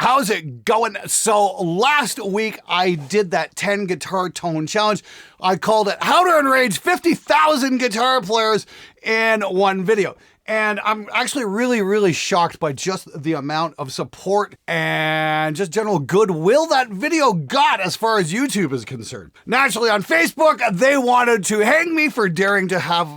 how's it going? So last week I did that 10 guitar tone challenge. I called it How to Enrage 50,000 Guitar Players in One Video. And I'm actually really shocked by just the amount of support and just general goodwill that video got as far as YouTube is concerned. Naturally, on Facebook, they wanted to hang me for daring to have,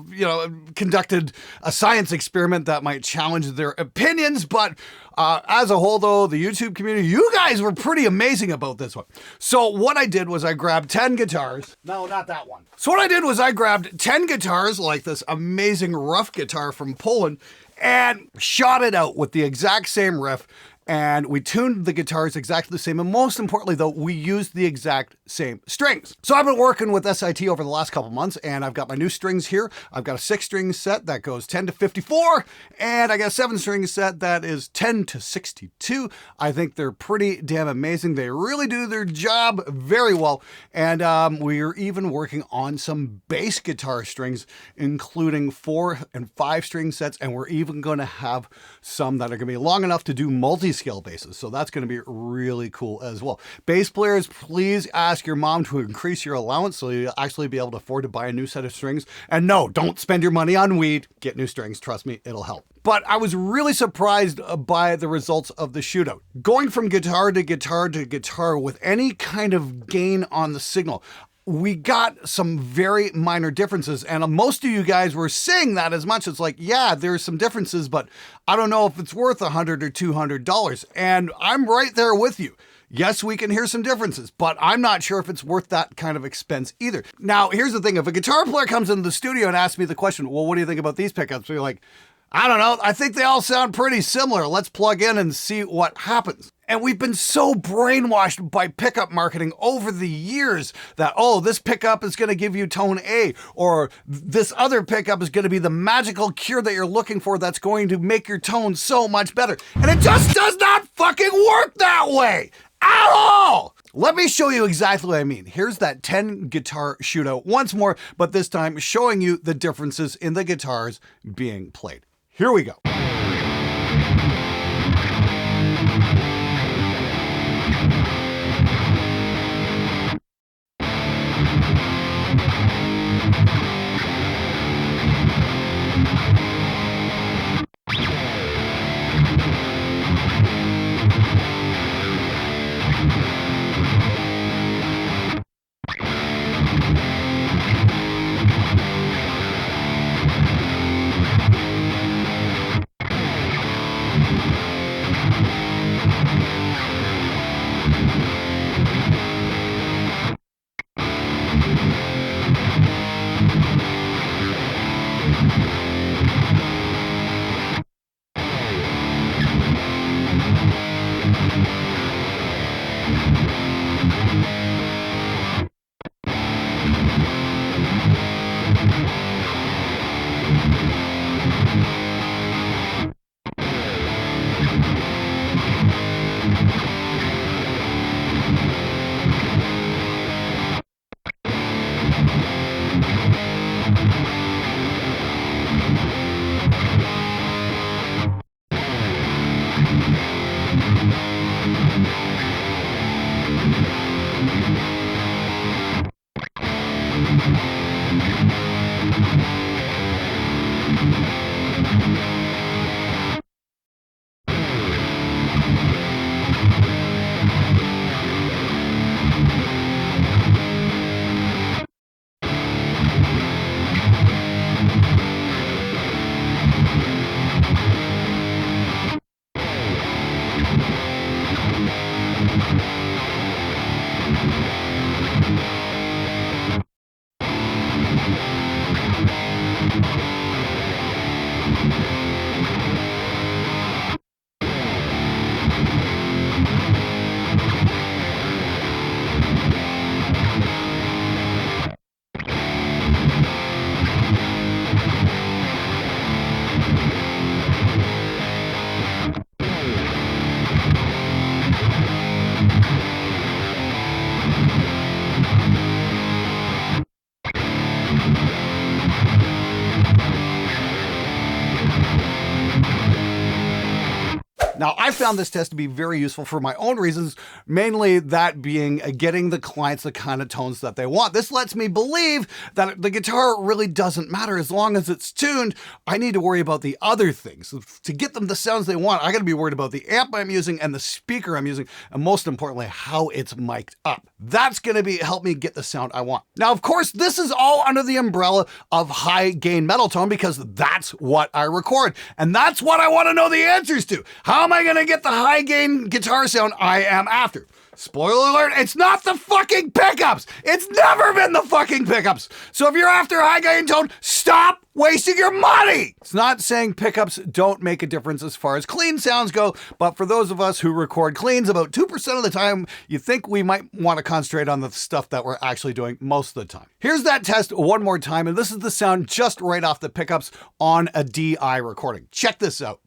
conducted a science experiment that might challenge their opinions. But as a whole, though, the YouTube community, you guys were pretty amazing about this one. So what I did was I grabbed 10 guitars. No, not that one. So what I did was I grabbed 10 guitars, like this amazing rough guitar from Poland, and shot it out with the exact same riff. And we tuned the guitars exactly the same. And most importantly, though, we used the exact same strings. So I've been working with SIT over the last couple months, and I've got my new strings here. I've got a 6-string set that goes 10 to 54, and I got a 7-string set that is 10 to 62. I think they're pretty damn amazing. They really do their job very well. And we're even working on some bass guitar strings, including 4 and 5-string sets. And we're even going to have some that are going to be long enough to do multi-scale basses. So that's going to be really cool as well. Bass players, please ask your mom to increase your allowance so you'll actually be able to afford to buy a new set of strings. And no, don't spend your money on weed. Get new strings. Trust me, it'll help. But I was really surprised by the results of the shootout. Going from guitar to guitar to guitar with any kind of gain on the signal, we got some very minor differences, and most of you guys were saying that as much. It's like, yeah, there's some differences, but I don't know if it's worth $100 or $200. And I'm right there with you. Yes, we can hear some differences, but I'm not sure if it's worth that kind of expense either. Now, here's the thing. If a guitar player comes into the studio and asks me the question, well, what do you think about these pickups? We're like, I don't know. I think they all sound pretty similar. Let's plug in and see what happens. And we've been so brainwashed by pickup marketing over the years that, oh, this pickup is going to give you tone A, or this other pickup is going to be the magical cure that you're looking for that's going to make your tone so much better. And it just does not fucking work that way at all. Let me show you exactly what I mean. Here's that 10 guitar shootout once more, but this time showing you the differences in the guitars being played. Here we go. Now, I found this test to be very useful for my own reasons, mainly that being getting the clients the kind of tones that they want. This lets me believe that the guitar really doesn't matter as long as it's tuned. I need to worry about the other things. To get them the sounds they want, I got to be worried about the amp I'm using and the speaker I'm using, and most importantly, how it's mic'd up. That's going to help me get the sound I want. Now, of course, this is all under the umbrella of high gain metal tone because that's what I record. And that's what I want to know the answers to. How am I going to get the high gain guitar sound I am after? Spoiler alert, it's not the fucking pickups. It's never been the fucking pickups. So if you're after high gain tone, stop wasting your money. It's not saying pickups don't make a difference as far as clean sounds go, but for those of us who record cleans about 2% of the time, you think we might want to concentrate on the stuff that we're actually doing most of the time. Here's that test one more time, and this is the sound just right off the pickups on a DI recording. Check this out.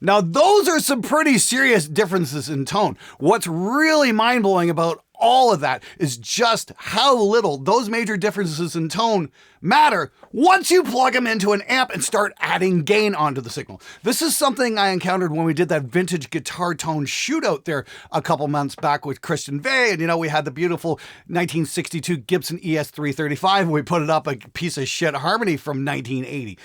Now, those are some pretty serious differences in tone. What's really mind-blowing about all of that is just how little those major differences in tone matter once you plug them into an amp and start adding gain onto the signal. This is something I encountered when we did that vintage guitar tone shootout there a couple months back with Christian Vey. And we had the beautiful 1962 Gibson ES335 and we put it up a piece of shit harmony from 1980.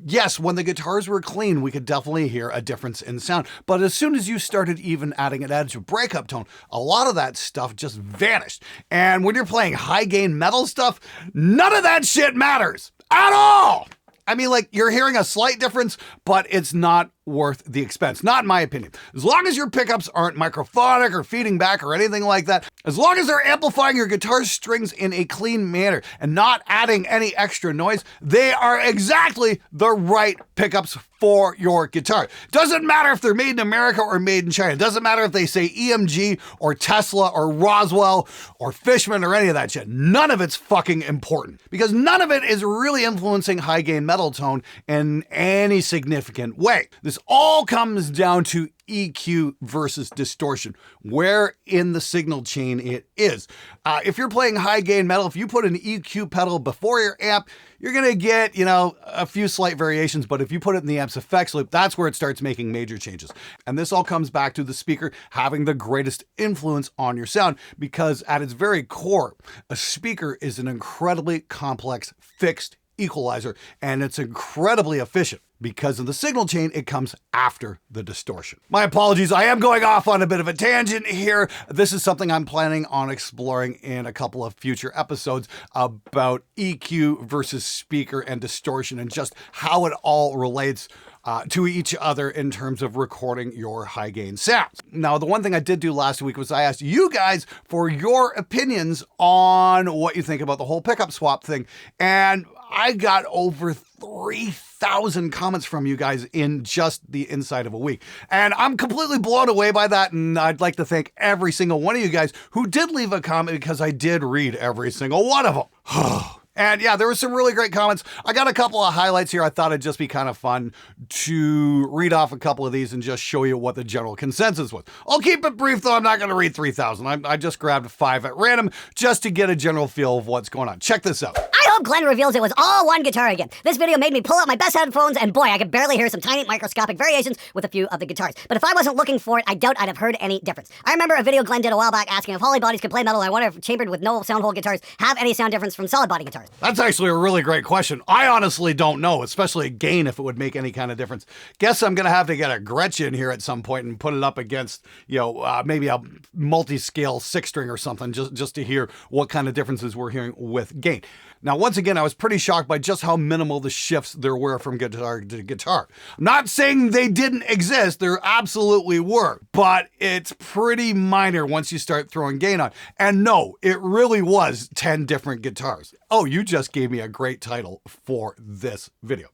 Yes, when the guitars were clean, we could definitely hear a difference in sound. But as soon as you started even adding an edge of breakup tone, a lot of that stuff just vanished. And when you're playing high gain metal stuff, none of that shit matters at all. I mean, like, you're hearing a slight difference, but it's not worth the expense, not in my opinion. As long as your pickups aren't microphonic or feeding back or anything like that, as long as they're amplifying your guitar strings in a clean manner and not adding any extra noise, they are exactly the right pickups for your guitar. Doesn't matter if they're made in America or made in China. Doesn't matter if they say EMG or Tesla or Roswell or Fishman or any of that shit. None of it's fucking important because none of it is really influencing high gain metal tone in any significant way. This all comes down to EQ versus distortion, where in the signal chain it is. If you're playing high gain metal, if you put an EQ pedal before your amp, you're going to get, a few slight variations. But if you put it in the amp's effects loop, that's where it starts making major changes. And this all comes back to the speaker having the greatest influence on your sound, because at its very core, a speaker is an incredibly complex fixed equalizer, and it's incredibly efficient. Because of the signal chain, it comes after the distortion. My apologies, I am going off on a bit of a tangent here. This is something I'm planning on exploring in a couple of future episodes about EQ versus speaker and distortion and just how it all relates to each other in terms of recording your high gain sounds. Now, the one thing I did do last week was I asked you guys for your opinions on what you think about the whole pickup swap thing. And I got over 3,000 comments from you guys in just the inside of a week. And I'm completely blown away by that. And I'd like to thank every single one of you guys who did leave a comment, because I did read every single one of them. And yeah, there were some really great comments. I got a couple of highlights here. I thought it'd just be kind of fun to read off a couple of these and just show you what the general consensus was. I'll keep it brief, though. I'm not going to read 3,000. I just grabbed 5 at random just to get a general feel of what's going on. Check this out. I hope Glenn reveals it was all one guitar again. This video made me pull out my best headphones, and boy, I could barely hear some tiny microscopic variations with a few of the guitars. But if I wasn't looking for it, I doubt I'd have heard any difference. I remember a video Glenn did a while back asking if hollow bodies could play metal. I wonder if chambered with no sound hole guitars have any sound difference from solid body guitars. That's actually a really great question. I honestly don't know, especially gain, if it would make any kind of difference. Guess I'm going to have to get a Gretchen here at some point and put it up against, maybe a multi-scale 6-string or something, just to hear what kind of differences we're hearing with gain. Now, once again, I was pretty shocked by just how minimal the shifts there were from guitar to guitar. I'm not saying they didn't exist, there absolutely were, but it's pretty minor once you start throwing gain on. And no, it really was 10 different guitars. Oh, you just gave me a great title for this video.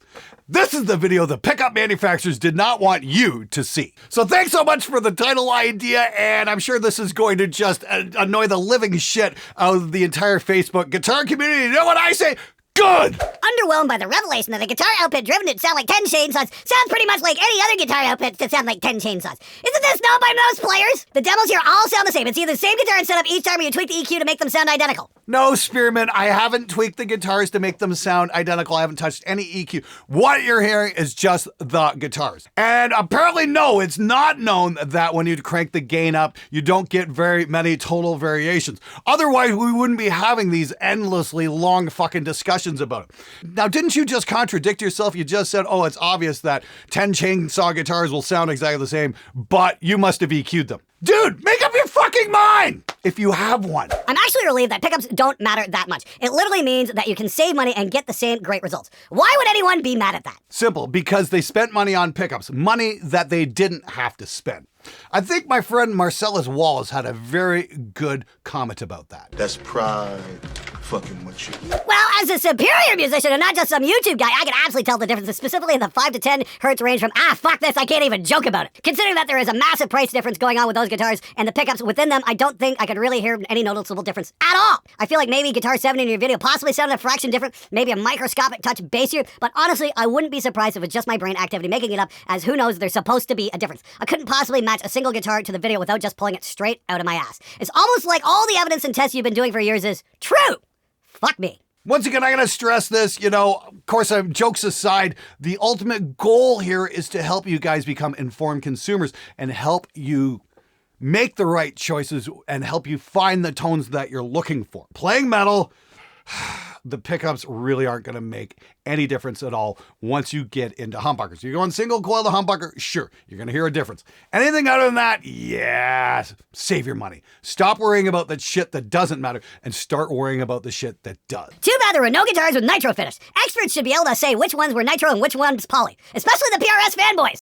This is the video the pickup manufacturers did not want you to see. So thanks so much for the title idea, and I'm sure this is going to just annoy the living shit out of the entire Facebook guitar community. You know what I say? Good! Underwhelmed by the revelation that a guitar output driven to sound like 10 chainsaws sounds pretty much like any other guitar output to sound like 10 chainsaws. Isn't this known by most players? The demos here all sound the same. It's either the same guitar and setup each time, or you tweak the EQ to make them sound identical. No, Spearman, I haven't tweaked the guitars to make them sound identical. I haven't touched any EQ. What you're hearing is just the guitars. And apparently, no, it's not known that when you crank the gain up, you don't get very many tonal variations. Otherwise, we wouldn't be having these endlessly long fucking discussions about it. Now, didn't you just contradict yourself? You just said, oh, it's obvious that 10 chainsaw guitars will sound exactly the same, but you must have EQ'd them. Dude, make up your fucking mind if you have one. I'm actually relieved that pickups don't matter that much. It literally means that you can save money and get the same great results. Why would anyone be mad at that? Simple, because they spent money on pickups, money that they didn't have to spend. I think my friend Marcellus Wallace had a very good comment about that. That's pride fucking with you. Well, as a superior musician and not just some YouTube guy, I can absolutely tell the difference, specifically in the 5 to 10 hertz range from, fuck this, I can't even joke about it. Considering that there is a massive price difference going on with those guitars and the pickups within them, I don't think I could really hear any noticeable difference at all. I feel like maybe Guitar 7 in your video possibly sounded a fraction different, maybe a microscopic touch bassier, but honestly, I wouldn't be surprised if it's just my brain activity making it up, as who knows, there's supposed to be a difference. I couldn't possibly match a single guitar to the video without just pulling it straight out of my ass. It's almost like all the evidence and tests you've been doing for years is true. Fuck me. Once again, I gotta stress this, of course, jokes aside, the ultimate goal here is to help you guys become informed consumers and help you make the right choices and help you find the tones that you're looking for. Playing metal, the pickups really aren't going to make any difference at all once you get into humbuckers. You're going single coil to humbucker, sure, you're going to hear a difference. Anything other than that, yeah, save your money. Stop worrying about the shit that doesn't matter and start worrying about the shit that does. Too bad there were no guitars with nitro finish. Experts should be able to say which ones were nitro and which ones poly, especially the PRS fanboys.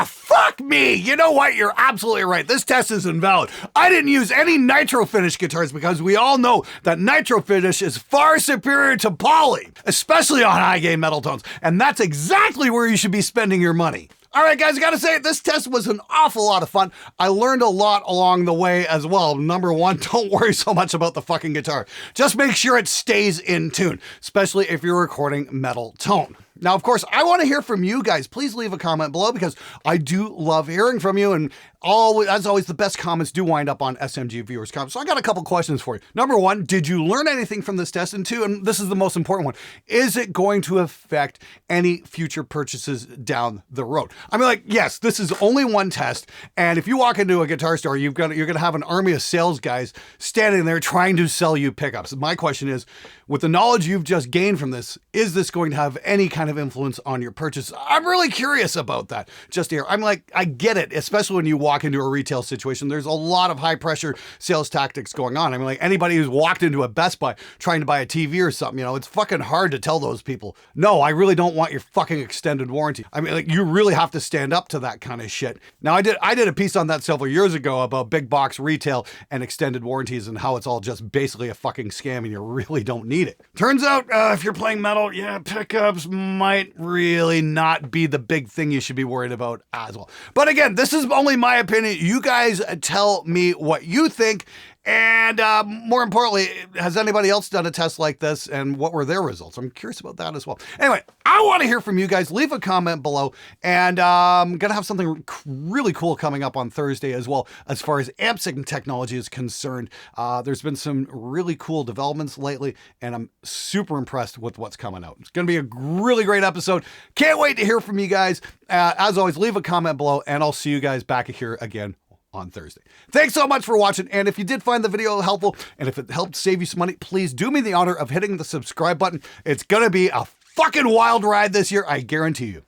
Fuck me! You know what? You're absolutely right. This test is invalid. I didn't use any nitro finish guitars because we all know that nitro finish is far superior to poly, especially on high gain metal tones. And that's exactly where you should be spending your money. All right, guys, I gotta say, this test was an awful lot of fun. I learned a lot along the way as well. Number one, don't worry so much about the fucking guitar. Just make sure it stays in tune, especially if you're recording metal tone. Now, of course, I want to hear from you guys. Please leave a comment below because I do love hearing from you. And as always, the best comments do wind up on SMG viewers' comments. So I got a couple questions for you. Number one, did you learn anything from this test? And two, and this is the most important one, is it going to affect any future purchases down the road? I mean, yes, this is only one test. And if you walk into a guitar store, you're going to have an army of sales guys standing there trying to sell you pickups. My question is, with the knowledge you've just gained from this, is this going to have any kind of influence on your purchase? I'm really curious about that. Just here, I get it, especially when you walk into a retail situation. There's a lot of high pressure sales tactics going on. I mean, anybody who's walked into a Best Buy trying to buy a TV or something, it's fucking hard to tell those people, no, I really don't want your fucking extended warranty. I mean, you really have to stand up to that kind of shit. Now, I did a piece on that several years ago about big box retail and extended warranties and how it's all just basically a fucking scam and you really don't need it. Turns out, if you're playing metal, pickups might really not be the big thing you should be worried about as well. But again, this is only my opinion. You guys tell me what you think, And more importantly, has anybody else done a test like this, and what were their results? I'm curious about that as well. Anyway, I want to hear from you guys. Leave a comment below, and I'm going to have something really cool coming up on Thursday as well as far as amp sync technology is concerned. There's been some really cool developments lately, and I'm super impressed with what's coming out. It's going to be a really great episode. Can't wait to hear from you guys. As always, leave a comment below, and I'll see you guys back here again on Thursday. Thanks so much for watching. And if you did find the video helpful, and if it helped save you some money, please do me the honor of hitting the subscribe button. It's going to be a fucking wild ride this year, I guarantee you.